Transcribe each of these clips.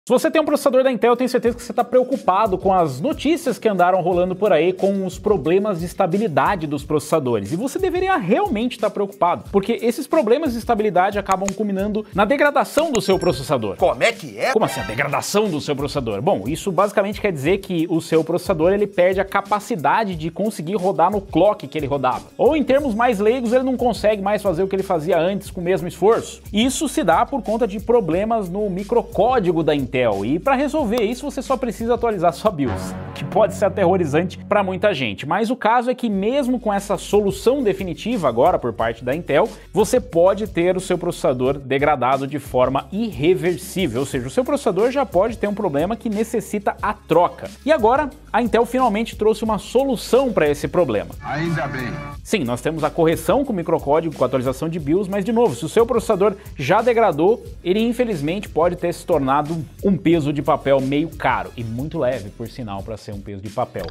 Se você tem um processador da Intel, eu tenho certeza que você está preocupado com as notícias que andaram rolando por aí com os problemas de estabilidade dos processadores. E você deveria realmente estar preocupado, porque esses problemas de estabilidade acabam culminando na degradação do seu processador. Como é que é? Como assim a degradação do seu processador? Bom, isso basicamente quer dizer que o seu processador ele perde a capacidade de conseguir rodar no clock que ele rodava. Ou em termos mais leigos, ele não consegue mais fazer o que ele fazia antes com o mesmo esforço. Isso se dá por conta de problemas no microcódigo da Intel. E para resolver isso você só precisa atualizar sua BIOS, que pode ser aterrorizante para muita gente. Mas o caso é que mesmo com essa solução definitiva agora por parte da Intel, você pode ter o seu processador degradado de forma irreversível, ou seja, o seu processador já pode ter um problema que necessita a troca. E agora a Intel finalmente trouxe uma solução para esse problema. Ainda bem. Sim, nós temos a correção com microcódigo, com atualização de BIOS, mas de novo, se o seu processador já degradou, ele infelizmente pode ter se tornado um peso de papel meio caro e muito leve, por sinal, para ser um peso de papel.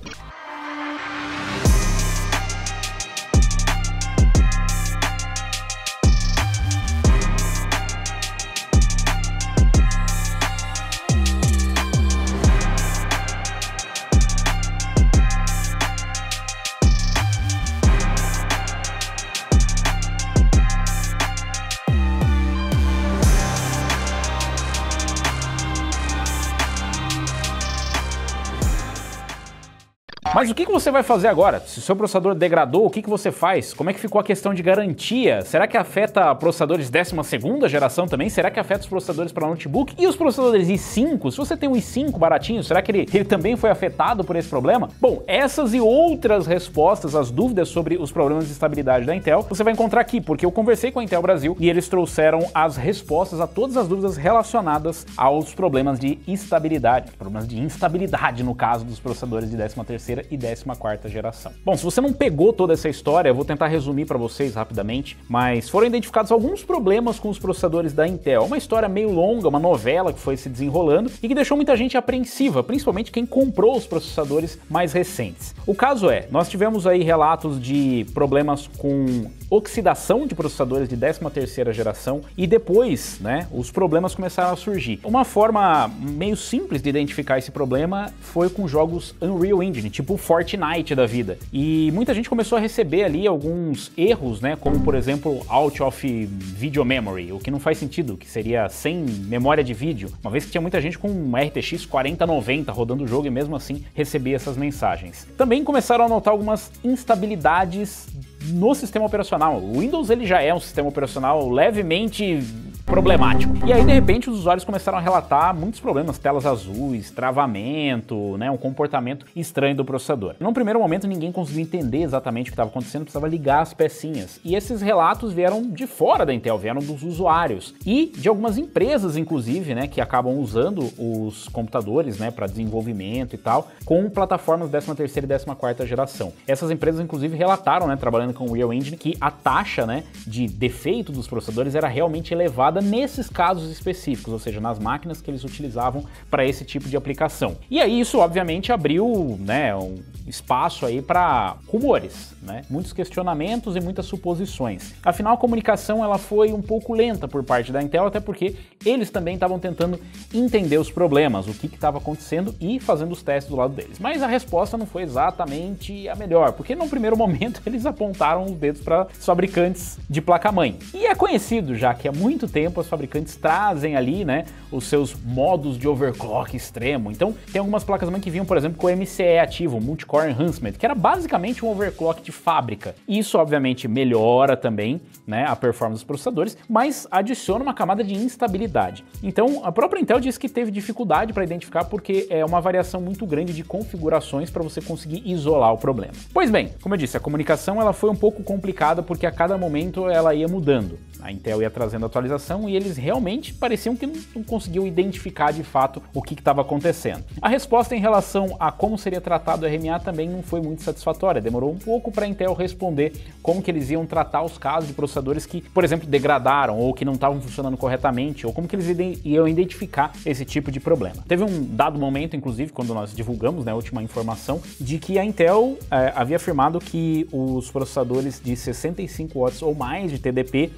Mas o que você vai fazer agora? Se o seu processador degradou, o que você faz? Como é que ficou a questão de garantia? Será que afeta processadores 12ª geração também? Será que afeta os processadores para notebook? E os processadores i5? Se você tem um i5 baratinho, será que ele também foi afetado por esse problema? Bom, essas e outras respostas às dúvidas sobre os problemas de estabilidade da Intel, você vai encontrar aqui, porque eu conversei com a Intel Brasil e eles trouxeram as respostas a todas as dúvidas relacionadas aos problemas de estabilidade, problemas de instabilidade no caso dos processadores de 13ª e 14ª geração. Bom, se você não pegou toda essa história, eu vou tentar resumir para vocês rapidamente, mas foram identificados alguns problemas com os processadores da Intel. Uma história meio longa, uma novela que foi se desenrolando e que deixou muita gente apreensiva, principalmente quem comprou os processadores mais recentes. O caso é, nós tivemos aí relatos de problemas com oxidação de processadores de 13ª geração e depois, né, os problemas começaram a surgir. Uma forma meio simples de identificar esse problema foi com jogos Unreal Engine, tipo Fortnite da vida. E muita gente começou a receber ali alguns erros, né, como por exemplo out of video memory, o que não faz sentido, que seria sem memória de vídeo, uma vez que tinha muita gente com um RTX 4090 rodando o jogo e mesmo assim recebia essas mensagens. Também começaram a notar algumas instabilidades no sistema operacional. O Windows ele já é um sistema operacional levemente problemático. E aí, de repente, os usuários começaram a relatar muitos problemas, telas azuis, travamento, né, um comportamento estranho do processador. Num primeiro momento, ninguém conseguiu entender exatamente o que estava acontecendo, precisava ligar as pecinhas. E esses relatos vieram de fora da Intel, vieram dos usuários e de algumas empresas, inclusive, né, que acabam usando os computadores, né, para desenvolvimento e tal, com plataformas 13ª e 14ª geração. Essas empresas, inclusive, relataram, né, trabalhando com o Unreal Engine, que a taxa, né, de defeito dos processadores era realmente elevada nesses casos específicos, ou seja, nas máquinas que eles utilizavam para esse tipo de aplicação. E aí isso obviamente abriu, né, um espaço aí para rumores, né, muitos questionamentos e muitas suposições. Afinal, a comunicação ela foi um pouco lenta por parte da Intel, até porque eles também estavam tentando entender os problemas, o que estava acontecendo e fazendo os testes do lado deles. Mas a resposta não foi exatamente a melhor, porque no primeiro momento eles apontaram os dedos para os fabricantes de placa-mãe. E é conhecido já que há muito tempo os fabricantes trazem ali, né, os seus modos de overclock extremo. Então, tem algumas placas-mãe que vinham, por exemplo, com o MCE ativo, o Multi-Core Enhancement, que era basicamente um overclock de fábrica. Isso, obviamente, melhora também, né, a performance dos processadores, mas adiciona uma camada de instabilidade. Então, a própria Intel disse que teve dificuldade para identificar porque é uma variação muito grande de configurações para você conseguir isolar o problema. Pois bem, como eu disse, a comunicação ela foi um pouco complicada porque a cada momento ela ia mudando. A Intel ia trazendo atualização e eles realmente pareciam que não conseguiam identificar de fato o que estava acontecendo. A resposta em relação a como seria tratado o RMA também não foi muito satisfatória. Demorou um pouco para a Intel responder como que eles iam tratar os casos de processadores que, por exemplo, degradaram ou que não estavam funcionando corretamente, ou como que eles iam identificar esse tipo de problema. Teve um dado momento, inclusive, quando nós divulgamos, né, a última informação, de que a Intel havia afirmado que os processadores de 65 watts ou mais de TDP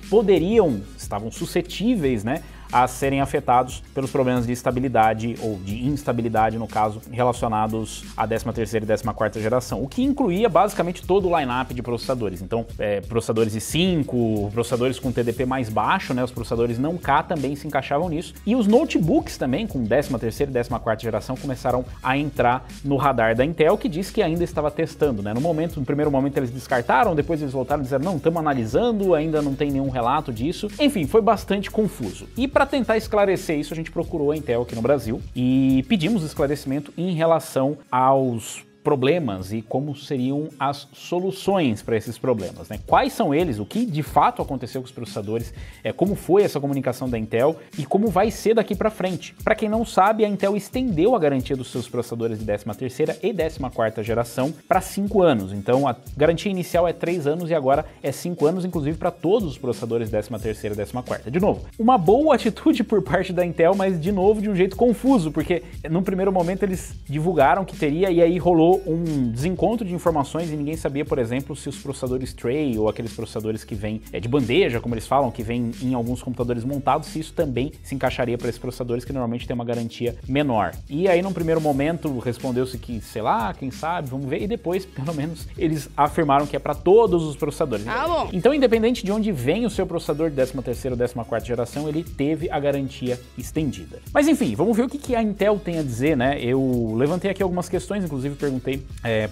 estavam suscetíveis, né, a serem afetados pelos problemas de estabilidade ou de instabilidade, no caso, relacionados à 13ª e 14ª geração, o que incluía basicamente todo o line-up de processadores. Então, processadores i5, processadores com TDP mais baixo, né, os processadores não K também se encaixavam nisso, e os notebooks também, com 13ª e 14ª geração, começaram a entrar no radar da Intel, que disse que ainda estava testando, né? No primeiro momento eles descartaram, depois eles voltaram e disseram, não, estamos analisando, ainda não tem nenhum relato disso. Enfim, foi bastante confuso. E para tentar esclarecer isso, a gente procurou a Intel aqui no Brasil e pedimos esclarecimento em relação aos problemas e como seriam as soluções para esses problemas, né? Quais são eles, o que de fato aconteceu com os processadores, como foi essa comunicação da Intel e como vai ser daqui para frente. Para quem não sabe, a Intel estendeu a garantia dos seus processadores de 13ª e 14ª geração para 5 anos. Então a garantia inicial é 3 anos e agora é 5 anos, inclusive para todos os processadores 13ª e 14ª. De novo, uma boa atitude por parte da Intel, mas de novo de um jeito confuso, porque no primeiro momento eles divulgaram que teria e aí rolou um desencontro de informações e ninguém sabia, por exemplo, se os processadores tray ou aqueles processadores que vêm de bandeja, como eles falam, que vêm em alguns computadores montados, se isso também se encaixaria para esses processadores que normalmente têm uma garantia menor. E aí, num primeiro momento, respondeu-se que, sei lá, quem sabe, vamos ver, e depois, pelo menos, eles afirmaram que é para todos os processadores. Bom. Então, independente de onde vem o seu processador de 13ª ou 14ª geração, ele teve a garantia estendida. Mas enfim, vamos ver o que a Intel tem a dizer, né? Eu levantei aqui algumas questões, inclusive perguntei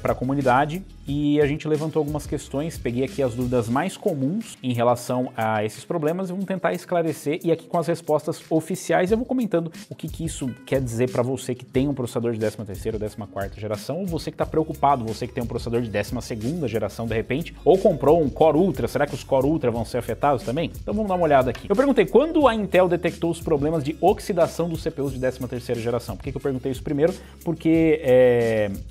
para a comunidade e a gente levantou algumas questões, peguei aqui as dúvidas mais comuns em relação a esses problemas e vamos tentar esclarecer, e aqui com as respostas oficiais eu vou comentando o que isso quer dizer para você que tem um processador de 13ª ou 14ª geração, ou você que está preocupado, você que tem um processador de 12ª geração de repente, ou comprou um Core Ultra, será que os Core Ultra vão ser afetados também? Então vamos dar uma olhada aqui. Eu perguntei quando a Intel detectou os problemas de oxidação dos CPUs de 13ª geração. Por que eu perguntei isso primeiro? Porque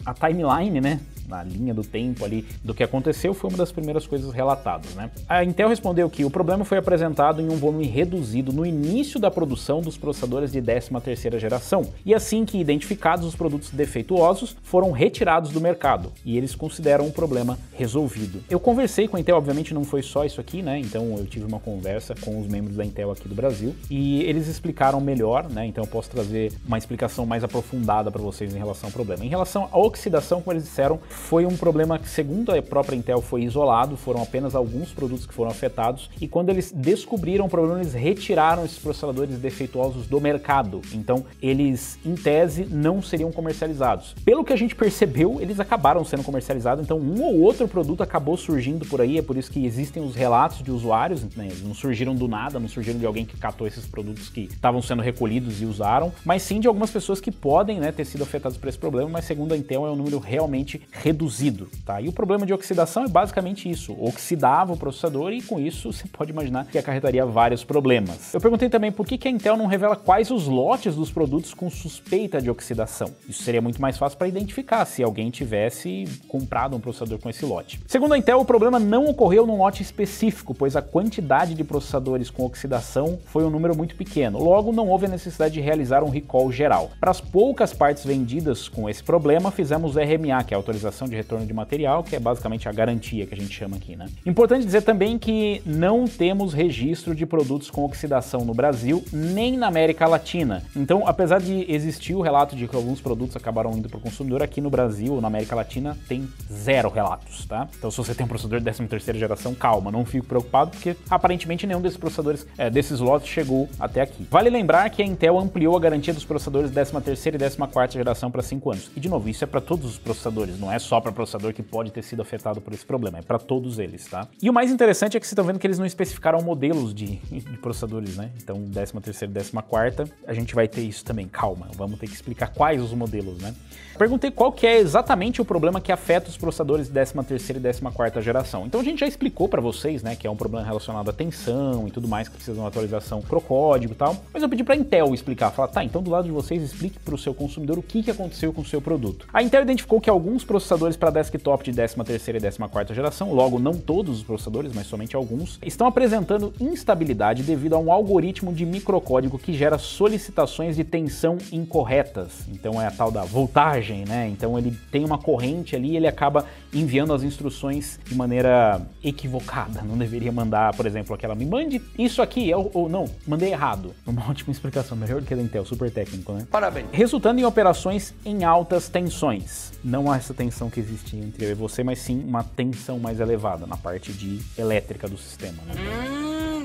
a timeline, né, na linha do tempo ali do que aconteceu, foi uma das primeiras coisas relatadas, né? A Intel respondeu que o problema foi apresentado em um volume reduzido no início da produção dos processadores de 13ª geração, e assim que identificados os produtos defeituosos, foram retirados do mercado, e eles consideram o problema resolvido. Eu conversei com a Intel, obviamente não foi só isso aqui, né? Então eu tive uma conversa com os membros da Intel aqui do Brasil, e eles explicaram melhor, né? Então eu posso trazer uma explicação mais aprofundada para vocês em relação ao problema. Em relação à oxidação, como eles disseram, foi um problema que, segundo a própria Intel, foi isolado, foram apenas alguns produtos que foram afetados, e quando eles descobriram o problema, eles retiraram esses processadores defeituosos do mercado. Então, eles, em tese, não seriam comercializados. Pelo que a gente percebeu, eles acabaram sendo comercializados, então um ou outro produto acabou surgindo por aí, é por isso que existem os relatos de usuários, né? Eles não surgiram do nada, não surgiram de alguém que catou esses produtos que estavam sendo recolhidos e usaram, mas sim de algumas pessoas que podem, né, ter sido afetadas por esse problema, mas segundo a Intel é um número realmente reduzido, tá? E o problema de oxidação é basicamente isso, oxidava o processador e com isso você pode imaginar que acarretaria vários problemas. Eu perguntei também por que a Intel não revela quais os lotes dos produtos com suspeita de oxidação. Isso seria muito mais fácil para identificar se alguém tivesse comprado um processador com esse lote. Segundo a Intel, o problema não ocorreu num lote específico, pois a quantidade de processadores com oxidação foi um número muito pequeno, logo não houve a necessidade de realizar um recall geral. Para as poucas partes vendidas com esse problema, fizemos RMA, que é a autorização de retorno de material, que é basicamente a garantia que a gente chama aqui, né? Importante dizer também que não temos registro de produtos com oxidação no Brasil, nem na América Latina. Então, apesar de existir o relato de que alguns produtos acabaram indo para o consumidor, aqui no Brasil ou na América Latina tem 0 relatos, tá? Então, se você tem um processador de 13ª geração, calma, não fique preocupado, porque aparentemente nenhum desses processadores, desses lotes chegou até aqui. Vale lembrar que a Intel ampliou a garantia dos processadores 13ª e 14ª geração para 5 anos. E de novo, isso é para todos os processadores, não é só para processador que pode ter sido afetado por esse problema, é para todos eles, tá? E o mais interessante é que vocês estão vendo que eles não especificaram modelos de processadores, né? Então, 13ª e 14ª, a gente vai ter isso também, calma, vamos ter que explicar quais os modelos, né? Perguntei qual que é exatamente o problema que afeta os processadores de 13ª e 14ª geração. Então a gente já explicou para vocês, né, que é um problema relacionado à tensão e tudo mais, que precisa de uma atualização pro código e tal, mas eu pedi para a Intel explicar, falar, tá, então do lado de vocês explique para o seu consumidor o que aconteceu com o seu produto. A Intel identificou que alguns processadores processadores para desktop de 13ª e 14ª geração, logo não todos os processadores, mas somente alguns, estão apresentando instabilidade devido a um algoritmo de microcódigo que gera solicitações de tensão incorretas. Então é a tal da voltagem, né? Então ele tem uma corrente ali e ele acaba enviando as instruções de maneira equivocada. Não deveria mandar, por exemplo, aquela me mande isso aqui, ou não, mandei errado. Uma ótima explicação, melhor do que a da Intel, super técnico, né? Parabéns. Resultando em operações em altas tensões. Não há essa tensão que existe entre eu e você, mas sim uma tensão mais elevada na parte de elétrica do sistema, né?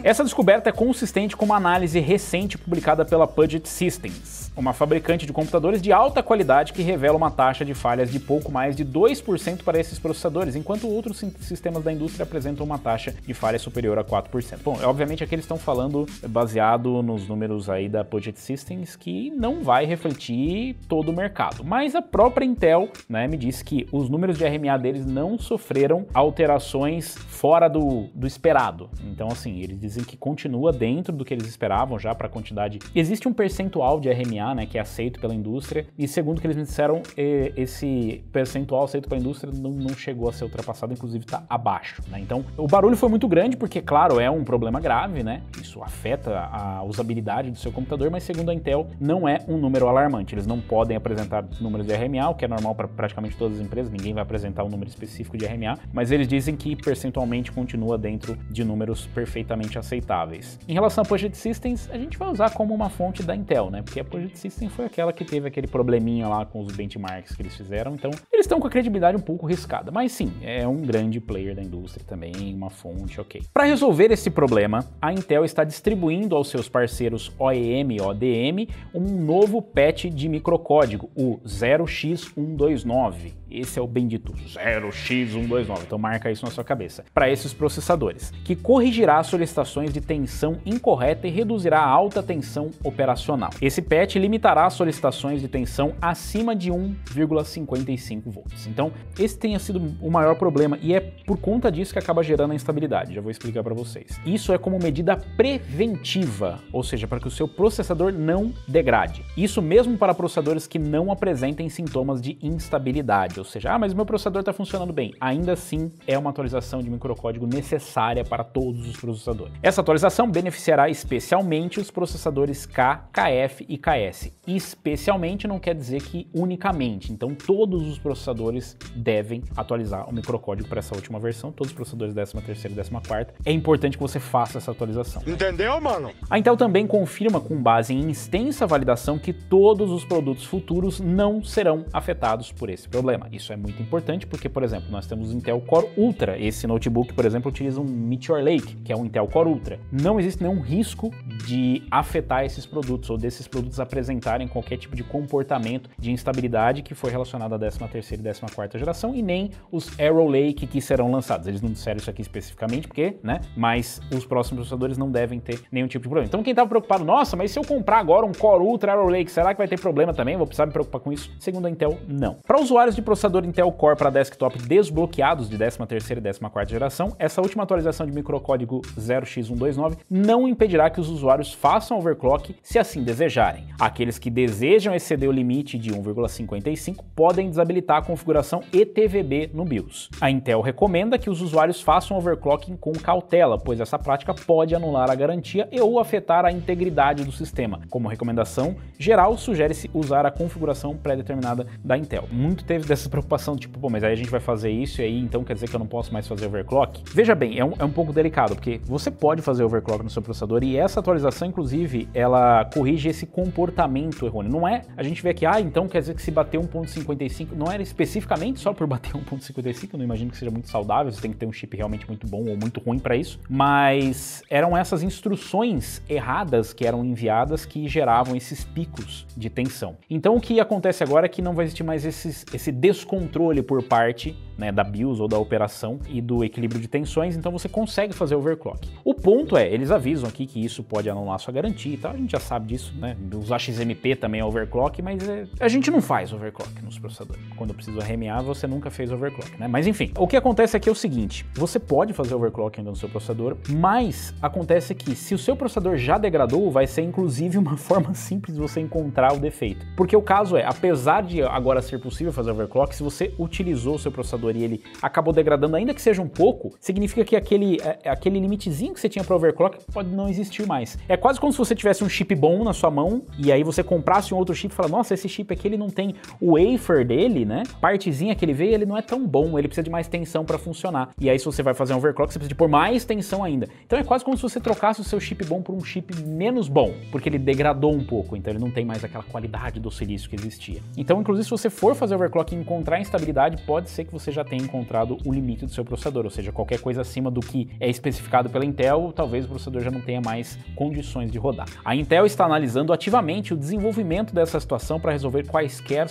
Essa descoberta é consistente com uma análise recente publicada pela Puget Systems, uma fabricante de computadores de alta qualidade que revela uma taxa de falhas de pouco mais de 2% para esses processadores, enquanto outros sistemas da indústria apresentam uma taxa de falha superior a 4%. Bom, obviamente aqui eles estão falando baseado nos números aí da Puget Systems, que não vai refletir todo o mercado, mas a própria Intel, né, me disse que os números de RMA deles não sofreram alterações fora do esperado. Então, assim, eles dizem que continua dentro do que eles esperavam já para a quantidade. Existe um percentual de RMA, né, que é aceito pela indústria, e segundo o que eles me disseram, esse percentual aceito pela indústria não chegou a ser ultrapassado, inclusive está abaixo, né? Então, o barulho foi muito grande porque, claro, é um problema grave, né? Isso afeta a usabilidade do seu computador, mas segundo a Intel, não é um número alarmante. Eles não podem apresentar números de RMA, o que é normal para praticamente todas as empresas, ninguém vai apresentar um número específico de RMA, mas eles dizem que percentualmente continua dentro de números perfeitamente aceitáveis. Em relação à Puget Systems, a gente vai usar como uma fonte da Intel, né? Porque a Puget Systems foi aquela que teve aquele probleminha lá com os benchmarks que eles fizeram, então eles estão com a credibilidade um pouco riscada, mas sim, é um grande player da indústria também, uma fonte, ok. Para resolver esse problema, a Intel está distribuindo aos seus parceiros OEM e ODM um novo patch de microcódigo, o 0x129. Esse é o bendito 0x129, então marca isso na sua cabeça. Para esses processadores, que corrigirá solicitações de tensão incorreta e reduzirá a alta tensão operacional. Esse patch limitará as solicitações de tensão acima de 1,55 volts. Então, esse tenha sido o maior problema e é por conta disso que acaba gerando a instabilidade. Já vou explicar para vocês. Isso é como medida preventiva, ou seja, para que o seu processador não degrade. Isso mesmo para processadores que não apresentem sintomas de instabilidade, ou seja, mas meu processador está funcionando bem. Ainda assim, é uma atualização de microcódigo necessária para todos os processadores. Essa atualização beneficiará especialmente os processadores K, KF e KS. Especialmente não quer dizer que unicamente. Então, todos os processadores devem atualizar o microcódigo para essa última versão. Todos os processadores 13ª e 14ª. É importante que você faça essa atualização. Entendeu, mano? A Intel também confirma, com base em extensa validação, que todos os produtos futuros não serão afetados por esse problema. Isso é muito importante porque, por exemplo, nós temos o Intel Core Ultra. Esse notebook, por exemplo, utiliza um Meteor Lake, que é um Intel Core Ultra. Não existe nenhum risco de afetar esses produtos ou desses produtos apresentarem qualquer tipo de comportamento de instabilidade que foi relacionado à 13ª e 14ª geração e nem os Arrow Lake que serão lançados. Eles não disseram isso aqui especificamente porque, né? Mas os próximos processadores não devem ter nenhum tipo de problema. Então quem estava preocupado, nossa, mas se eu comprar agora um Core Ultra Arrow Lake, será que vai ter problema também? Vou precisar me preocupar com isso? Segundo a Intel, não. Para usuários de processador Intel Core para desktop desbloqueados de 13ª e 14ª geração, essa última atualização de microcódigo 0x129 não impedirá que os usuários façam overclock se assim desejarem. Aqueles que desejam exceder o limite de 1,55 podem desabilitar a configuração ETVB no BIOS. A Intel recomenda que os usuários façam overclocking com cautela, pois essa prática pode anular a garantia e ou afetar a integridade do sistema. Como recomendação geral, sugere-se usar a configuração pré-determinada da Intel. Muito teve dessa preocupação, tipo, pô, mas aí a gente vai fazer isso e aí então quer dizer que eu não posso mais fazer overclock? Veja bem, é um pouco delicado, porque você pode fazer overclock no seu processador e essa atualização, inclusive, ela corrige esse comportamento errôneo. Não é, a gente vê que, então quer dizer que se bater 1.55, não era especificamente só por bater 1.55, eu não imagino que seja muito saudável, você tem que ter um chip realmente muito bom ou muito ruim para isso, mas eram essas instruções erradas que eram enviadas que geravam esses picos de tensão. Então o que acontece agora é que não vai existir mais esse descontrole por parte, né, da BIOS ou da operação e do equilíbrio de tensões, então você consegue fazer overclock. O ponto é, eles avisam aqui que isso pode anular sua garantia e tal, a gente já sabe disso, né, usar XMP também é overclock, mas a gente não faz overclock nos processadores. Quando precisa RMA, você nunca fez overclock, né, mas enfim, o que acontece aqui é o seguinte, você pode fazer overclock ainda no seu processador, mas acontece que se o seu processador já degradou, vai ser inclusive uma forma simples de você encontrar o defeito, porque o caso é, apesar de agora ser possível fazer overclock, overclock, se você utilizou o seu processador e ele acabou degradando, ainda que seja um pouco, significa que aquele limitezinho que você tinha para overclock pode não existir mais. É quase como se você tivesse um chip bom na sua mão e aí você comprasse um outro chip e fala, nossa, esse chip aqui ele não tem o wafer dele, né? Partezinha que ele veio, ele não é tão bom, ele precisa de mais tensão para funcionar. E aí se você vai fazer um overclock, você precisa de pôr mais tensão ainda. Então é quase como se você trocasse o seu chip bom por um chip menos bom, porque ele degradou um pouco, então ele não tem mais aquela qualidade do silício que existia. Então, inclusive, se você for fazer overclock e encontrar instabilidade, pode ser que você já tenha encontrado o limite do seu processador, ou seja, qualquer coisa acima do que é especificado pela Intel, talvez o processador já não tenha mais condições de rodar. A Intel está analisando ativamente o desenvolvimento dessa situação para resolver quaisquer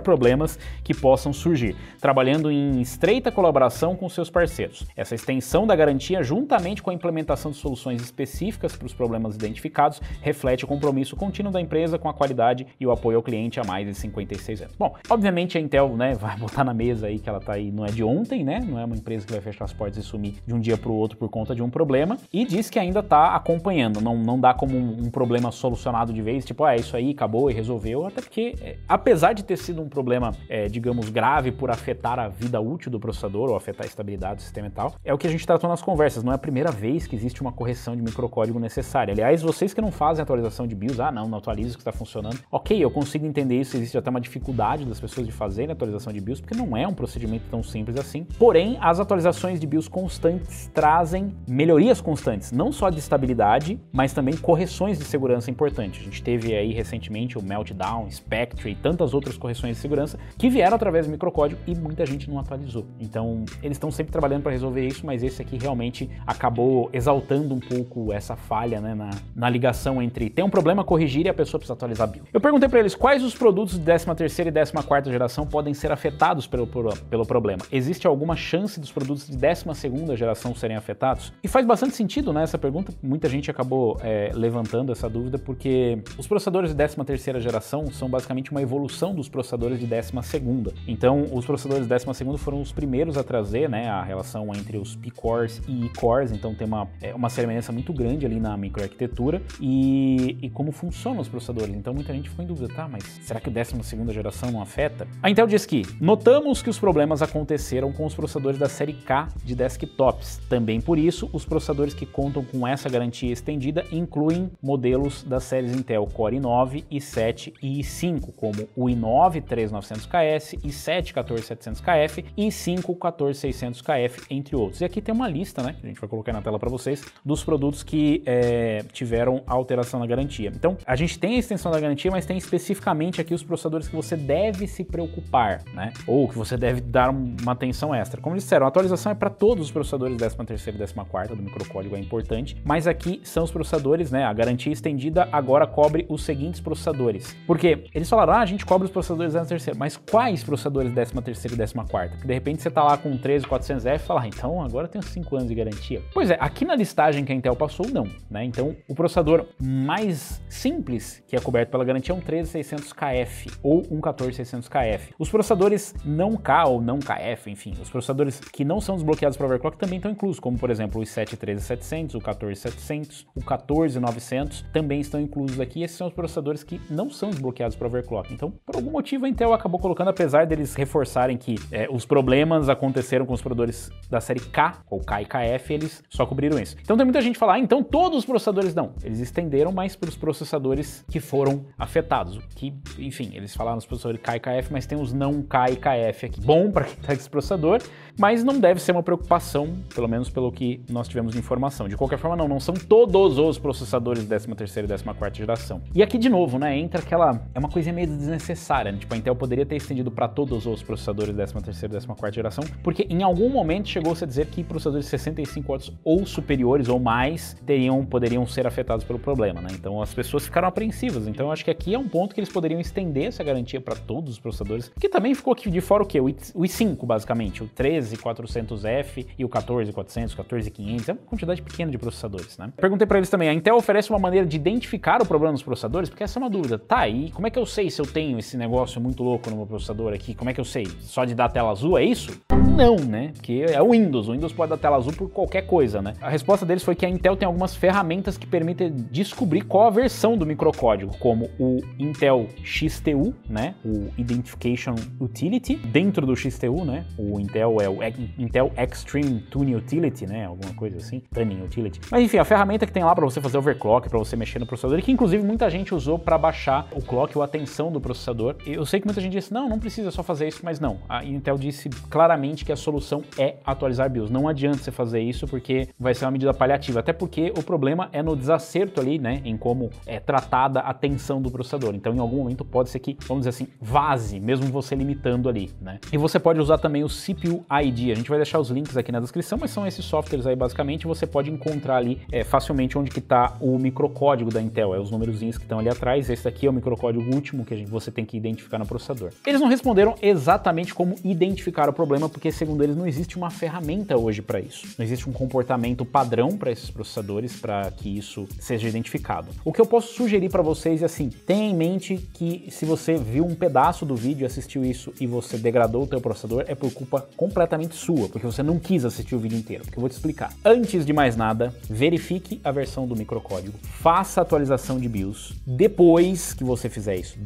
problemas que possam surgir, trabalhando em estreita colaboração com seus parceiros. Essa extensão da garantia, juntamente com a implementação de soluções específicas para os problemas identificados, reflete o compromisso contínuo da empresa com a qualidade e o apoio ao cliente há mais de 56 anos. Bom, obviamente a Intel, né, vai botar na mesa aí que ela tá aí, não é de ontem, né, não é uma empresa que vai fechar as portas e sumir de um dia para o outro por conta de um problema, e diz que ainda tá acompanhando, não dá como um problema solucionado de vez, tipo, é isso aí, acabou e resolveu, até porque, apesar de ter sido um problema, digamos, grave por afetar a vida útil do processador ou afetar a estabilidade do sistema e tal, é o que a gente tratou nas conversas, não é a primeira vez que existe uma correção de microcódigo necessária. Aliás, vocês que não fazem atualização de BIOS, não atualiza o que está funcionando. Ok, eu consigo entender isso, existe até uma dificuldade das pessoas de fazerem atualização de BIOS, porque não é um procedimento tão simples assim. Porém, as atualizações de BIOS constantes trazem melhorias constantes, não só de estabilidade, mas também correções de segurança importantes. A gente teve aí recentemente o Meltdown, Spectre e tantas outras correções de segurança que vieram através do microcódigo e muita gente não atualizou. Então, eles estão sempre trabalhando para resolver isso, mas esse aqui realmente acabou exaltando um pouco essa falha, né, na ligação entre ter um problema a corrigir e a pessoa precisa atualizar a BIOS. Eu perguntei para eles quais os produtos de 13ª e 14ª geração podem ser afetados pelo problema. Existe alguma chance dos produtos de 12ª geração serem afetados? E faz bastante sentido, né, essa pergunta. Muita gente acabou levantando essa dúvida porque os processadores de 13ª geração são basicamente uma evolução dos processadores de 12ª. Então, os processadores de 12ª foram os primeiros a trazer, né, a relação entre os P-cores e E-cores, então tem uma semelhança muito grande ali na microarquitetura e como funcionam os processadores. Então muita gente ficou em dúvida, tá, mas será que o 12ª geração não afeta? A Intel diz que notamos que os problemas aconteceram com os processadores da série K de desktops. Também por isso, os processadores que contam com essa garantia estendida incluem modelos das séries Intel Core i9, i7 e i5, como o i9 13900KS, i7 14700KF e i5 14600KF, entre outros. E aqui tem uma lista, né, que a gente vai colocar na tela para vocês, dos produtos que tiveram alteração na garantia. Então, a gente tem a extensão da garantia, mas tem especificamente aqui os processadores que você deve se preocupar, né? Ou que você deve dar uma atenção extra. Como eles disseram, a atualização é para todos os processadores 13ª e 14ª do microcódigo, é importante, mas aqui são os processadores, né? A garantia estendida agora cobre os seguintes processadores. Porque eles falaram, a gente cobre os processadores 13ª, mas quais processadores 13ª e 14ª? Porque de repente você tá lá com um 13400F e fala, então agora tem uns 5 anos de garantia. Pois é, aqui na listagem que a Intel passou, não, né? Então, o processador mais simples que é coberto pela garantia é um 13600KF ou um 14600KF. Os processadores não K ou não KF, enfim, os processadores que não são desbloqueados para overclock também estão inclusos, como por exemplo o i7 13700, o 14700, o 14900 também estão inclusos aqui. Esses são os processadores que não são desbloqueados para overclock. Então, por algum motivo a Intel acabou colocando, apesar deles reforçarem que os problemas aconteceram com os processadores da série K ou K e KF, eles só cobriram isso. Então tem muita gente que fala, então todos os processadores não. Eles estenderam mais para os processadores que foram afetados. Que, enfim, eles falaram os processadores K e KF, mas tem os não K e KF aqui. Bom para quem está com esse processador, mas não deve ser uma preocupação, pelo menos pelo que nós tivemos de informação. De qualquer forma, não são todos os processadores de 13ª e 14ª geração. E aqui, de novo, né, entra aquela... É uma coisa meio desnecessária, né? Tipo, a Intel poderia ter estendido para todos os processadores de 13ª e 14ª geração, porque em algum momento chegou-se a dizer que processadores de 65 watts ou superiores ou mais poderiam ser afetados pelo problema, né? Então as pessoas ficaram apreensivas. Então eu acho que aqui é um ponto que eles poderiam estender essa garantia para todos os processadores, que também ficou aqui de fora o quê? O i5, basicamente, o 13400F e o 14400, 14500, é uma quantidade pequena de processadores, né? Perguntei para eles também, a Intel oferece uma maneira de identificar o problema nos processadores? Porque essa é uma dúvida. Tá, e como é que eu sei se eu tenho esse negócio muito louco no meu processador aqui? Como é que eu sei? Só de dar tela azul, é isso? não, né? Porque é o Windows pode dar tela azul por qualquer coisa, né? A resposta deles foi que a Intel tem algumas ferramentas que permitem descobrir qual a versão do microcódigo, como o Intel XTU, né? O Identification Utility. Dentro do XTU, né? O Intel é o Intel Extreme Tuning Utility, né? Alguma coisa assim, Tuning Utility. Mas enfim, a ferramenta que tem lá para você fazer overclock, para você mexer no processador, e que inclusive muita gente usou para baixar o clock ou a tensão do processador. Eu sei que muita gente disse, não precisa só fazer isso, mas não. A Intel disse claramente que a solução é atualizar BIOS. Não adianta você fazer isso porque vai ser uma medida paliativa, até porque o problema é no desacerto ali, né, em como é tratada a tensão do processador. Então, em algum momento pode ser que, vamos dizer assim, vaze, mesmo você limitando ali, né? E você pode usar também o CPU ID. A gente vai deixar os links aqui na descrição, mas são esses softwares aí basicamente. Você pode encontrar ali facilmente onde que está o microcódigo da Intel, os numerozinhos que estão ali atrás. Esse daqui é o microcódigo último que você tem que identificar no processador. Eles não responderam exatamente como identificar o problema, porque segundo eles não existe uma ferramenta hoje para isso. Não existe um comportamento padrão para esses processadores para que isso seja identificado. O que eu posso sugerir para vocês é assim, tenha em mente que se você viu um pedaço do vídeo e assistiu isso e você degradou o teu processador, é por culpa completamente sua, porque você não quis assistir o vídeo inteiro, porque eu vou te explicar. Antes de mais nada, verifique a versão do microcódigo, faça a atualização de BIOS. Depois que você fizer isso,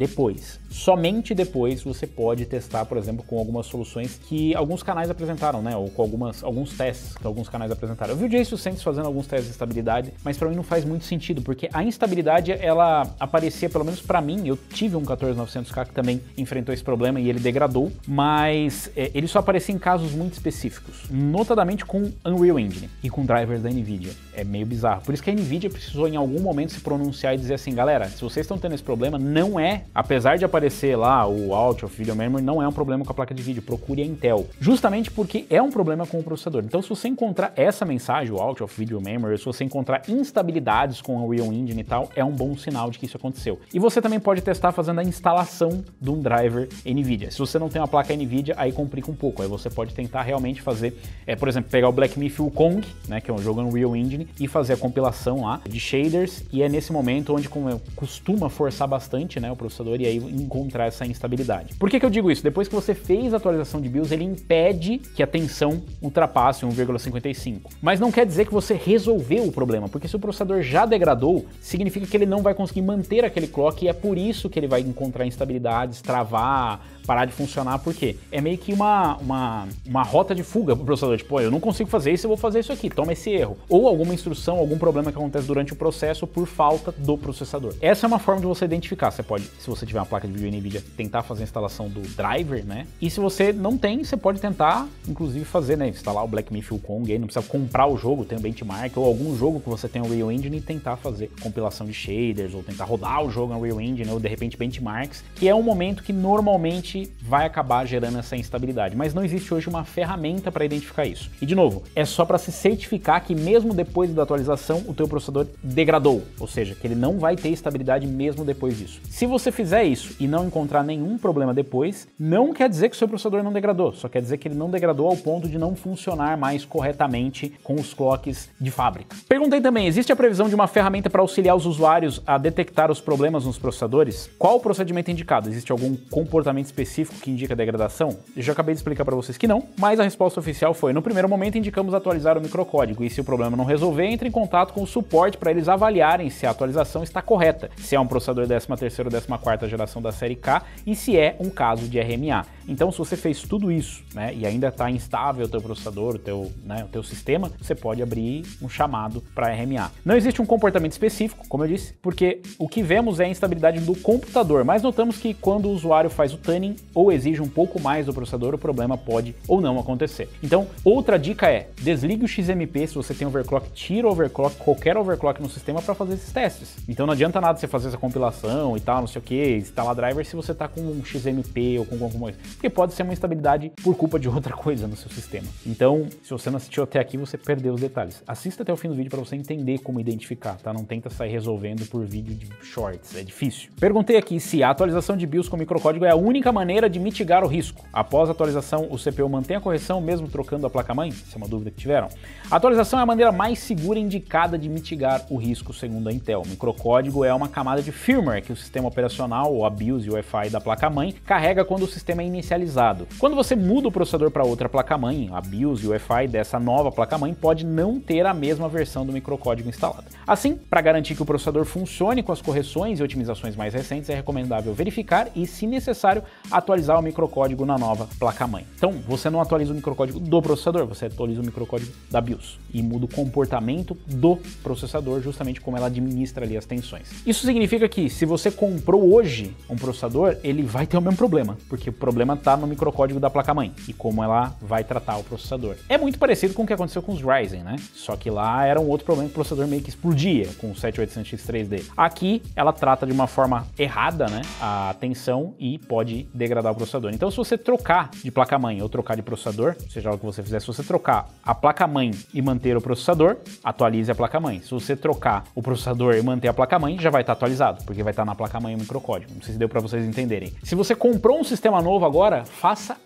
somente depois você pode testar, por exemplo, com algumas soluções que alguns canais apresentaram, né, ou com alguns testes que alguns canais apresentaram. Eu vi o Jason Santos fazendo alguns testes de estabilidade, mas para mim não faz muito sentido, porque a instabilidade, ela aparecia, pelo menos para mim, eu tive um 14900K que também enfrentou esse problema e ele degradou, mas ele só aparecia em casos muito específicos, notadamente com Unreal Engine e com drivers da Nvidia. É meio bizarro. Por isso que a Nvidia precisou em algum momento se pronunciar e dizer assim, galera, se vocês estão tendo esse problema, não é, apesar de aparecer lá o Out of Video Memory, não é um problema com a placa de vídeo, procure a Intel. Justamente porque é um problema com o processador. Então, se você encontrar essa mensagem, o Out of Video Memory, se você encontrar instabilidades com a Unreal Engine e tal, é um bom sinal de que isso aconteceu. E você também pode testar fazendo a instalação de um driver Nvidia. Se você não tem uma placa Nvidia, aí complica um pouco. Aí você pode tentar realmente fazer, por exemplo, pegar o Black Myth Wukong, né, que é um jogo Unreal Engine, e fazer a compilação lá de shaders, e é nesse momento onde costuma forçar bastante, né, o processador, e aí encontrar essa instabilidade. Por que eu digo isso? Depois que você fez a atualização de BIOS, ele impede que a tensão ultrapasse 1,55. Mas não quer dizer que você resolveu o problema, porque se o processador já degradou, significa que ele não vai conseguir manter aquele clock, e é por isso que ele vai encontrar instabilidades, travar, parar de funcionar, porque é meio que uma rota de fuga pro processador, tipo, eu não consigo fazer isso, eu vou fazer isso aqui, toma esse erro. Ou alguma instrução, algum problema que acontece durante o processo por falta do processador. Essa é uma forma de você identificar. Você pode, se você tiver uma placa de vídeo Nvidia, tentar fazer a instalação do driver, né? E se você não tem, você pode tentar, inclusive, fazer, né? Instalar o Black Myth Wukong, aí não precisa comprar o jogo, tem um benchmark, ou algum jogo que você tem o Unreal Engine e tentar fazer compilação de shaders, ou tentar rodar o jogo no Unreal Engine, ou de repente benchmarks, que é um momento que normalmente vai acabar gerando essa instabilidade. Mas não existe hoje uma ferramenta para identificar isso. E de novo, é só para se certificar que mesmo depois da atualização, o teu processador degradou, ou seja, que ele não vai ter estabilidade mesmo depois disso. Se você fizer isso e não encontrar nenhum problema depois, não quer dizer que o seu processador não degradou, só quer dizer que ele não degradou ao ponto de não funcionar mais corretamente com os clocks de fábrica. Perguntei também, existe a previsão de uma ferramenta para auxiliar os usuários a detectar os problemas nos processadores? Qual o procedimento indicado? Existe algum comportamento específico que indica degradação? Eu já acabei de explicar para vocês que não, mas a resposta oficial foi, no primeiro momento indicamos atualizar o microcódigo, e se o problema não resolver, entre em contato com o suporte para eles avaliarem se a atualização está correta, se é um processador 13ª ou 14ª geração da série K e se é um caso de RMA. Então, se você fez tudo isso, né, e ainda está instável o teu processador, o teu sistema, você pode abrir um chamado para RMA. Não existe um comportamento específico, como eu disse, porque o que vemos é a instabilidade do computador, mas notamos que quando o usuário faz o tuning ou exige um pouco mais do processador, o problema pode ou não acontecer. Então, outra dica é, desligue o XMP, se você tem overclock, tira o overclock, qualquer overclock no sistema para fazer esses testes. Então não adianta nada você fazer essa compilação e tal, não sei o que, instalar driver se você tá com um XMP ou com alguma coisa, porque pode ser uma instabilidade por culpa de outra coisa no seu sistema. Então, se você não assistiu até aqui, você perdeu os detalhes. Assista até o fim do vídeo para você entender como identificar, tá? Não tenta sair resolvendo por vídeo de shorts, é difícil. Perguntei aqui se a atualização de BIOS com microcódigo é a única maneira de mitigar o risco. Após a atualização, o CPU mantém a correção mesmo trocando a placa-mãe? Essa é uma dúvida que tiveram. A atualização é a maneira mais segura e indicada de mitigar o risco, segundo a Intel. O microcódigo é uma camada de firmware que o sistema operacional, ou a BIOS e o Wi-Fi da placa-mãe, carrega quando o sistema é inicializado. Quando você muda o processador processador para outra placa-mãe, a BIOS e o UEFI dessa nova placa-mãe pode não ter a mesma versão do microcódigo instalada. Assim, para garantir que o processador funcione com as correções e otimizações mais recentes, é recomendável verificar e, se necessário, atualizar o microcódigo na nova placa-mãe. Então, você não atualiza o microcódigo do processador, você atualiza o microcódigo da BIOS e muda o comportamento do processador, justamente como ela administra ali as tensões. Isso significa que, se você comprou hoje um processador, ele vai ter o mesmo problema, porque o problema está no microcódigo da placa-mãe e como ela vai tratar o processador. É muito parecido com o que aconteceu com os Ryzen, né? Só que lá era um outro problema que o processador meio que explodia com o 7800X3D. Aqui, ela trata de uma forma errada, né, a tensão e pode degradar o processador. Então, se você trocar de placa-mãe ou trocar de processador, seja o que você fizer, se você trocar a placa-mãe e manter o processador, atualize a placa-mãe. Se você trocar o processador e manter a placa-mãe, já vai estar atualizado, porque vai estar na placa-mãe o microcódigo. Não sei se deu para vocês entenderem. Se você comprou um sistema novo agora,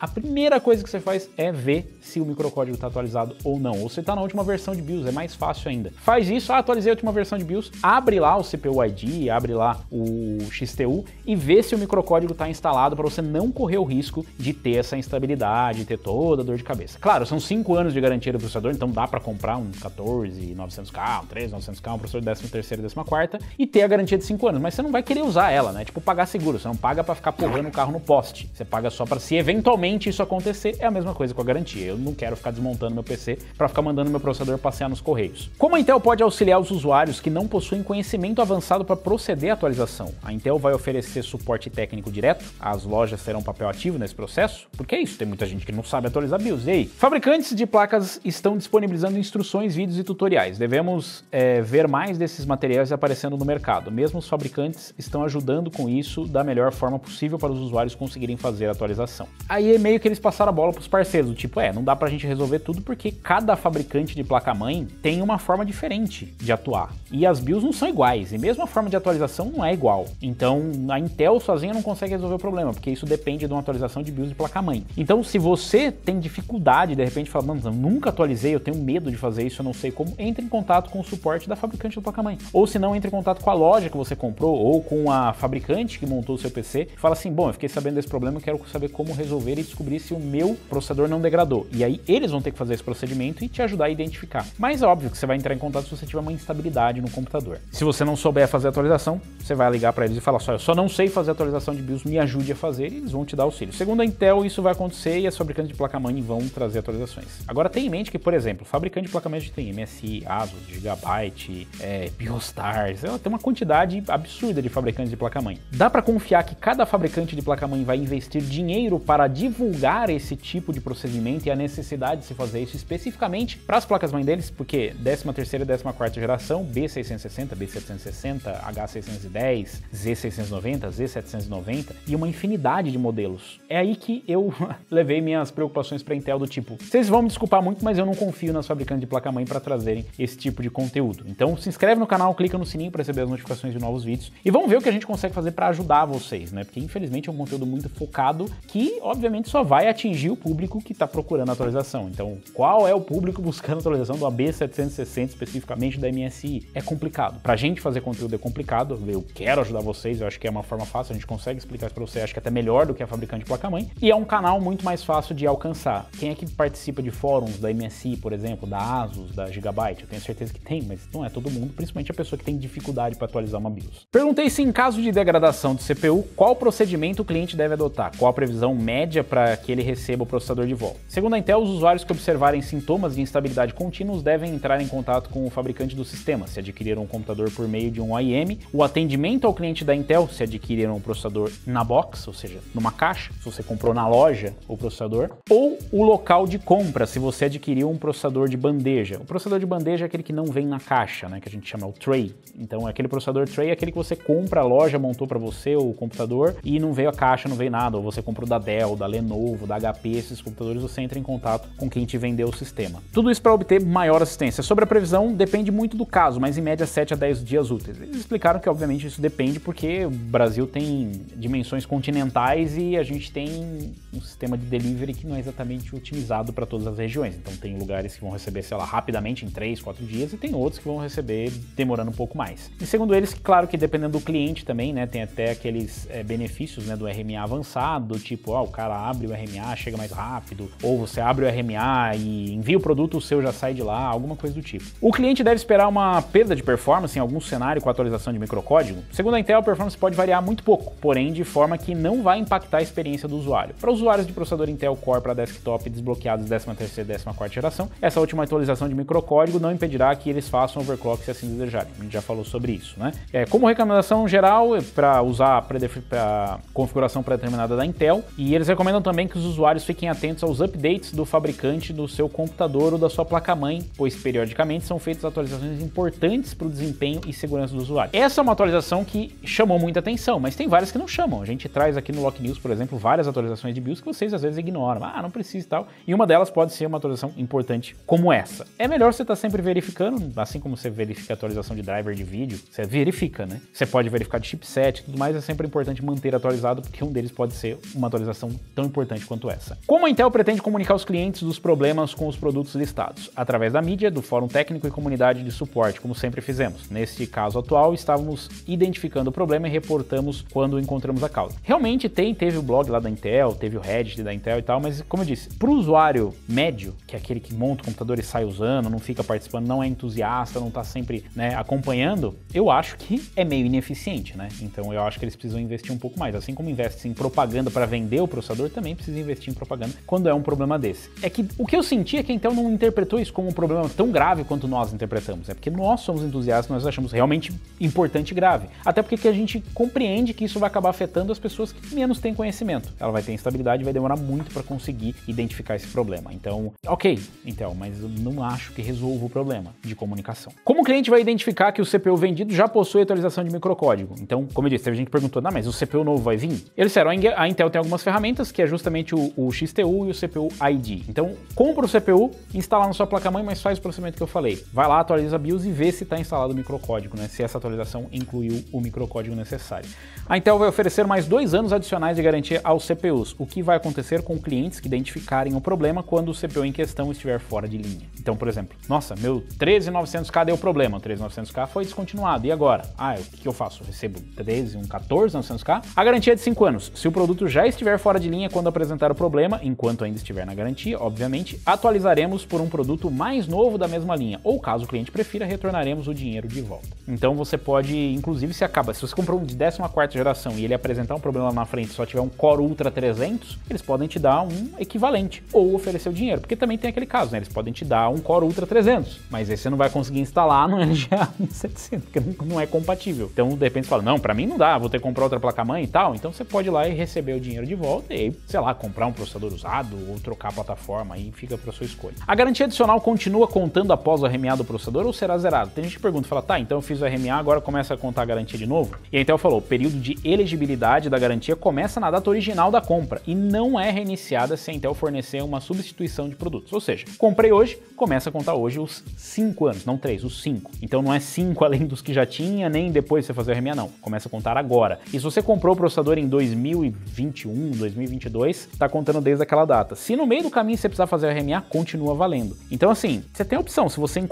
a primeira coisa que você faz é ver se o microcódigo está atualizado ou não. Ou se está na última versão de BIOS, é mais fácil ainda. Faz isso, atualizei a última versão de BIOS, abre lá o CPU ID, abre lá o XTU e vê se o microcódigo está instalado para você não correr o risco de ter essa instabilidade, de ter toda a dor de cabeça. Claro, são 5 anos de garantia do processador, então dá para comprar um 14900K, um 13900K, um processador de 13ª e 14ª e ter a garantia de 5 anos, mas você não vai querer usar ela, né? Tipo pagar seguro, você não paga para ficar porrando o carro no poste, você paga só para se eventualmente isso acontecer. É a mesma coisa com a garantia, eu não quero ficar desmontando meu PC para ficar mandando meu processador passear nos correios. Como a Intel pode auxiliar os usuários que não possuem conhecimento avançado para proceder à atualização? A Intel vai oferecer suporte técnico direto, as lojas terão papel ativo nesse processo, porque é isso, tem muita gente que não sabe atualizar BIOS. E aí, fabricantes de placas estão disponibilizando instruções, vídeos e tutoriais. Devemos ver mais desses materiais aparecendo no mercado. Mesmo os fabricantes estão ajudando com isso da melhor forma possível para os usuários conseguirem fazer a atualização. Aí é meio que eles passaram a bola para os parceiros, do tipo, não dá pra gente resolver tudo porque cada fabricante de placa-mãe tem uma forma diferente de atuar. E as BIOS não são iguais, e mesmo a forma de atualização não é igual. Então, a Intel sozinha não consegue resolver o problema, porque isso depende de uma atualização de BIOS de placa-mãe. Então, se você tem dificuldade, de repente fala, mano, eu nunca atualizei, eu tenho medo de fazer isso, eu não sei como, entre em contato com o suporte da fabricante da placa-mãe. Ou se não, entre em contato com a loja que você comprou, ou com a fabricante que montou o seu PC, e fala assim, bom, eu fiquei sabendo desse problema, eu quero saber como resolver e descobrir se o meu processador não degradou. E aí, eles vão ter que fazer esse procedimento e te ajudar a identificar. Mas é óbvio que você vai entrar em contato se você tiver uma instabilidade no computador. Se você não souber fazer a atualização, você vai ligar para eles e falar só, eu só não sei fazer a atualização de BIOS, me ajude a fazer, e eles vão te dar auxílio. Segundo a Intel, isso vai acontecer e as fabricantes de placa-mãe vão trazer atualizações. Agora, tenha em mente que, por exemplo, fabricante de placa-mãe tem MSI, Asus, Gigabyte, Biostar, tem uma quantidade absurda de fabricantes de placa-mãe. Dá para confiar que cada fabricante de placa-mãe vai investir dinheiro para divulgar esse tipo de procedimento e a necessidade de se fazer isso especificamente para as placas-mãe deles, porque 13ª e 14ª geração, B660, B760, H610, Z690, Z790 e uma infinidade de modelos. É aí que eu levei minhas preocupações para a Intel do tipo, vocês vão me desculpar muito, mas eu não confio nas fabricantes de placa-mãe para trazerem esse tipo de conteúdo. Então se inscreve no canal, clica no sininho para receber as notificações de novos vídeos e vamos ver o que a gente consegue fazer para ajudar vocês, né? Porque infelizmente é um conteúdo muito focado que obviamente só vai atingir o público que está procurando atualização. Então qual é o público buscando atualização do AB760 especificamente da MSI? É complicado. Pra gente fazer conteúdo é complicado, eu quero ajudar vocês, eu acho que é uma forma fácil, a gente consegue explicar isso pra você, acho que até melhor do que a fabricante de placa-mãe, e é um canal muito mais fácil de alcançar. Quem é que participa de fóruns da MSI, por exemplo, da Asus, da Gigabyte? Eu tenho certeza que tem, mas não é todo mundo, principalmente a pessoa que tem dificuldade para atualizar uma BIOS. Perguntei se em caso de degradação de CPU, qual procedimento o cliente deve adotar, qual a previsão média para que ele receba o processador de volta. Segundo a Intel, os usuários que observarem sintomas de instabilidade contínuos devem entrar em contato com o fabricante do sistema, se adquiriram um computador por meio de um OEM, o atendimento ao cliente da Intel, se adquiriram um processador na box, ou seja, numa caixa, se você comprou na loja o processador, ou o local de compra, se você adquiriu um processador de bandeja. O processador de bandeja é aquele que não vem na caixa, né, que a gente chama o tray. Então, aquele processador tray é aquele que você compra, a loja montou para você o computador e não veio a caixa, não veio nada, ou você comprou da Dell, da Lenovo, da HP, esses computadores, você entra em contato com quem te vendeu o sistema. Tudo isso para obter maior assistência. Sobre a previsão, depende muito do caso, mas em média 7 a 10 dias úteis. Eles explicaram que obviamente isso depende porque o Brasil tem dimensões continentais e a gente tem um sistema de delivery que não é exatamente otimizado para todas as regiões. Então tem lugares que vão receber, sei lá, rapidamente em 3, 4 dias e tem outros que vão receber demorando um pouco mais. E segundo eles, claro que dependendo do cliente também, né, tem até aqueles benefícios, né, do RMA avançado, tipo, o cara abre o RMA, chega mais rápido, ou você abre o RMA e envia o produto, o seu já sai de lá, alguma coisa do tipo. O cliente deve esperar uma perda de performance em algum cenário com atualização de microcódigo? Segundo a Intel, a performance pode variar muito pouco, porém de forma que não vai impactar a experiência do usuário. Para usuários de processador Intel Core para desktop desbloqueados 13ª e 14ª geração, essa última atualização de microcódigo não impedirá que eles façam overclock se assim desejarem. A gente já falou sobre isso, né? Como recomendação geral, para usar a configuração pré-determinada da Intel, e eles recomendam também que os usuários fiquem atentos aos updates do fabricante do seu computador ou da sua placa-mãe, pois periodicamente são feitas atualizações importantes para o desempenho e segurança do usuário. Essa é uma atualização que chamou muita atenção, mas tem várias que não chamam. A gente traz aqui no Lock News, por exemplo, várias atualizações de BIOS que vocês às vezes ignoram. Não precisa e tal. E uma delas pode ser uma atualização importante como essa. É melhor você estar sempre verificando, assim como você verifica a atualização de driver de vídeo, você verifica, né? Você pode verificar de chipset e tudo mais, é sempre importante manter atualizado, porque um deles pode ser uma atualização tão importante quanto essa. Como a Intel pretende comunicar aos clientes dos problemas com os produtos listados? Através da mídia, do fórum técnico e comunidade de suporte, como sempre fizemos. Neste caso atual, estávamos identificando o problema e reportamos quando encontramos a causa. Realmente teve o blog lá da Intel, teve o Reddit da Intel e tal, mas como eu disse, para o usuário médio, que é aquele que monta o computador e sai usando, não fica participando, não é entusiasta, não está sempre, né, acompanhando, eu acho que é meio ineficiente, né? Então eu acho que eles precisam investir um pouco mais. Assim como investe em propaganda para vender o processador, também precisa investir em propaganda quando é um problema desse. É que o que eu senti é que a Intel não interpretou isso como um problema tão grave quanto nós interpretamos. É porque nós somos entusiastas, nós achamos realmente importante e grave. Até porque a gente compreende que isso vai acabar afetando as pessoas que menos têm conhecimento. Ela vai ter instabilidade e vai demorar muito para conseguir identificar esse problema. Então, ok, Intel, mas eu não acho que resolva o problema de comunicação. Como o cliente vai identificar que o CPU vendido já possui atualização de microcódigo? Então, como eu disse, teve gente que perguntou, mas o CPU novo vai vir? Eles disseram, a Intel tem algumas ferramentas, que é justamente o XTU e o CPU ID. Então, compra o CPU, instala na sua placa-mãe, mas faz o procedimento que eu falei. Vai lá, atualiza a BIOS e vê se está instalado o microcódigo, né? Se essa atualização incluiu o microcódigo necessário. A Intel vai oferecer mais 2 anos adicionais de garantia aos CPUs, o que vai acontecer com clientes que identificarem o problema quando o CPU em questão estiver fora de linha. Então, por exemplo, nossa, meu 13900K deu problema, o 13900K foi descontinuado, e agora? O que eu faço? Eu recebo 14900K? A garantia é de 5 anos. Se o produto já estiver fora de linha quando apresentar o problema, enquanto ainda estiver na garantia, obviamente, atualizaremos por um produto mais novo da mesma linha, ou caso o cliente prefira, retornaremos o dinheiro de volta. Então você pode, inclusive, se você comprou um de 14ª geração e ele apresentar um problema na frente e só tiver um Core Ultra 300, eles podem te dar um equivalente, ou oferecer o dinheiro, porque também tem aquele caso, né? Eles podem te dar um Core Ultra 300, mas aí você não vai conseguir instalar no LGA 700, porque não é compatível. Então, de repente, você fala, não, pra mim não dá, vou ter que comprar outra placa-mãe e tal, então você pode ir lá e receber o dinheiro de volta e aí, sei lá, comprar um processador usado ou trocar a plataforma, aí fica pra sua escolha. A garantia adicional continua contando após o RMA do processador ou será zerado? Tem gente que pergunta, fala, então eu fiz o RMA, agora começa a contar a garantia de novo? E a Intel falou, o período de elegibilidade da garantia começa na data original da compra e não é reiniciada se a Intel fornecer uma substituição de produtos. Ou seja, comprei hoje, começa a contar hoje os 5 anos, não 3, os 5. Então não é 5 além dos que já tinha, nem depois de você fazer o RMA, não. Começa a contar agora. E se você comprou o processador em 2021, 2022, tá contando desde aquela data. Se no meio do caminho você precisar fazer o RMA, continua valendo. Então assim, você tem a opção, se você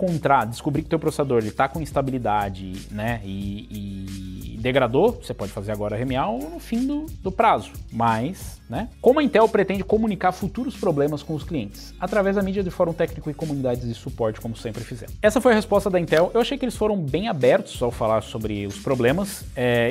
descobrir que o teu processador ele tá com instabilidade, né, e degradou, você pode fazer agora RMA ou no fim do prazo. Mas, né? Como a Intel pretende comunicar futuros problemas com os clientes? Através da mídia de fórum técnico e comunidades de suporte, como sempre fizemos. Essa foi a resposta da Intel. Eu achei que eles foram bem abertos ao falar sobre os problemas.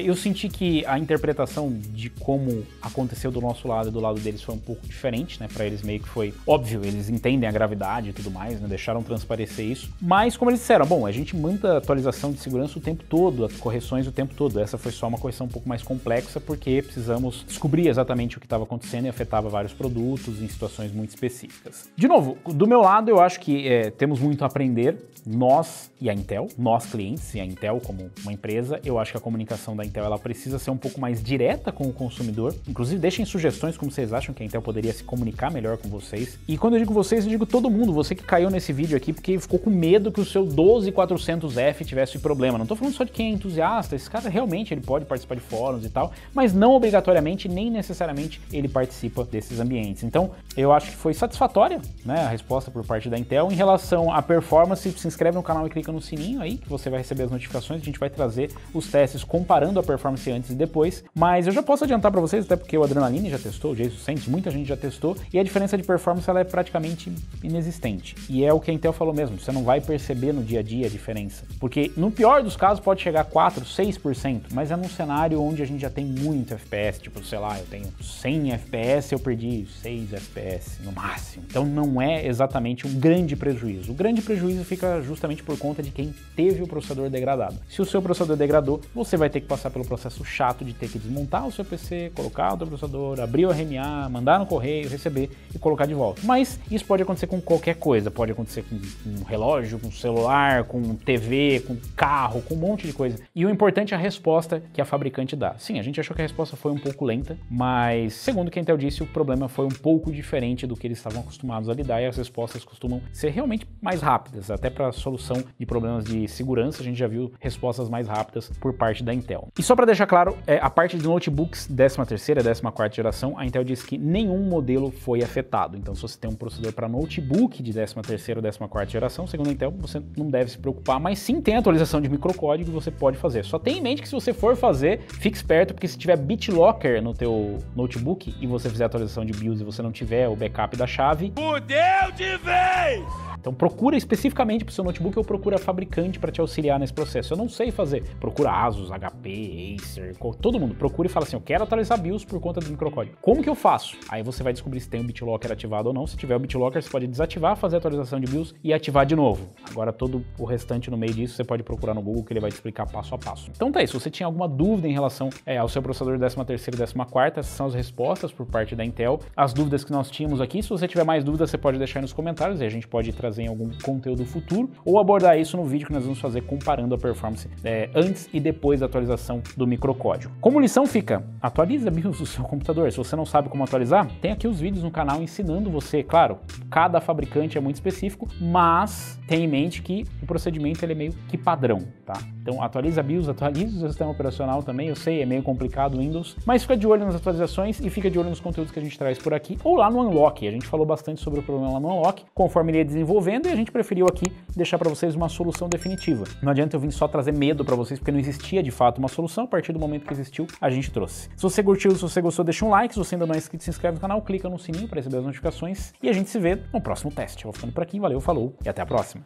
Eu senti que a interpretação de como aconteceu do nosso lado e do lado deles foi um pouco diferente, né? Para eles meio que foi óbvio, eles entendem a gravidade e tudo mais, né? Deixaram transparecer isso. Mas, como eles disseram, bom, a gente manda atualização de segurança o tempo todo, correções o tempo todo. Essa foi só uma correção um pouco mais complexa porque precisamos descobrir exatamente o que estava acontecendo e afetava vários produtos em situações muito específicas. De novo, do meu lado eu acho que temos muito a aprender, nós e a Intel, nós clientes e a Intel como uma empresa. Eu acho que a comunicação da Intel ela precisa ser um pouco mais direta com o consumidor. Inclusive deixem sugestões como vocês acham que a Intel poderia se comunicar melhor com vocês. E quando eu digo vocês, eu digo todo mundo, você que caiu nesse vídeo aqui porque ficou com medo que o seu 12400F tivesse problema. Não tô falando só de quem é entusiasta, esses caras realmente realmente ele pode participar de fóruns e tal, mas não obrigatoriamente, nem necessariamente ele participa desses ambientes. Então, eu acho que foi satisfatória, né, a resposta por parte da Intel. Em relação à performance, se inscreve no canal e clica no sininho aí, que você vai receber as notificações. A gente vai trazer os testes comparando a performance antes e depois, mas eu já posso adiantar para vocês, até porque o Adrenaline já testou, o Jason Sentes, muita gente já testou, e a diferença de performance ela é praticamente inexistente. E é o que a Intel falou mesmo, você não vai perceber no dia a dia a diferença. Porque no pior dos casos pode chegar a 4, 6%, mas é num cenário onde a gente já tem muito FPS, tipo, sei lá, eu tenho 100 FPS, eu perdi 6 FPS no máximo. Então não é exatamente um grande prejuízo. O grande prejuízo fica justamente por conta de quem teve o processador degradado. Se o seu processador degradou, você vai ter que passar pelo processo chato de ter que desmontar o seu PC, colocar o seu processador, abrir o RMA, mandar no correio, receber e colocar de volta. Mas isso pode acontecer com qualquer coisa, pode acontecer com um relógio, com um celular, com TV, com carro, com um monte de coisa. E o importante é a resposta que a fabricante dá. Sim, a gente achou que a resposta foi um pouco lenta, mas segundo o que a Intel disse, o problema foi um pouco diferente do que eles estavam acostumados a lidar e as respostas costumam ser realmente mais rápidas, até para a solução de problemas de segurança, a gente já viu respostas mais rápidas por parte da Intel. E só para deixar claro, a parte de notebooks 13ª e 14ª geração, a Intel disse que nenhum modelo foi afetado. Então, se você tem um processador para notebook de 13ª ou 14ª geração, segundo a Intel, você não deve se preocupar, mas sim tem atualização de microcódigo que você pode fazer. Só tenha em mente que se você for fazer, fique esperto, porque se tiver BitLocker no teu notebook e você fizer a atualização de BIOS e você não tiver o backup da chave, fudeu de vez! Então procura especificamente para o seu notebook ou procura fabricante para te auxiliar nesse processo. Eu não sei fazer. Procura Asus, HP, Acer, todo mundo. Procura e fala assim, eu quero atualizar BIOS por conta do microcódigo. Como que eu faço? Aí você vai descobrir se tem o BitLocker ativado ou não. Se tiver o BitLocker, você pode desativar, fazer a atualização de BIOS e ativar de novo. Agora todo o restante no meio disso você pode procurar no Google que ele vai te explicar passo a passo. Então tá aí, se você tinha alguma dúvida em relação ao seu processador 13ª e 14ª, essas são as respostas por parte da Intel. As dúvidas que nós tínhamos aqui, se você tiver mais dúvidas, você pode deixar aí nos comentários e a gente pode trazer em algum conteúdo futuro ou abordar isso no vídeo que nós vamos fazer comparando a performance antes e depois da atualização do microcódigo. Como lição fica, atualiza a BIOS do seu computador. Se você não sabe como atualizar, tem aqui os vídeos no canal ensinando você. Claro, cada fabricante é muito específico, mas tenha em mente que o procedimento ele é meio que padrão, tá? Então atualiza a BIOS, atualiza o seu sistema operacional também, eu sei, é meio complicado o Windows, mas fica de olho nas atualizações e fica de olho nos conteúdos que a gente traz por aqui, ou lá no Unlock. A gente falou bastante sobre o problema lá no Unlock, conforme ele ia desenvolvendo, e a gente preferiu aqui deixar para vocês uma solução definitiva. Não adianta eu vir só trazer medo para vocês, porque não existia de fato uma solução, a partir do momento que existiu, a gente trouxe. Se você curtiu, se você gostou, deixa um like, se você ainda não é inscrito, se inscreve no canal, clica no sininho para receber as notificações, e a gente se vê no próximo teste. Eu vou ficando por aqui, valeu, falou, e até a próxima.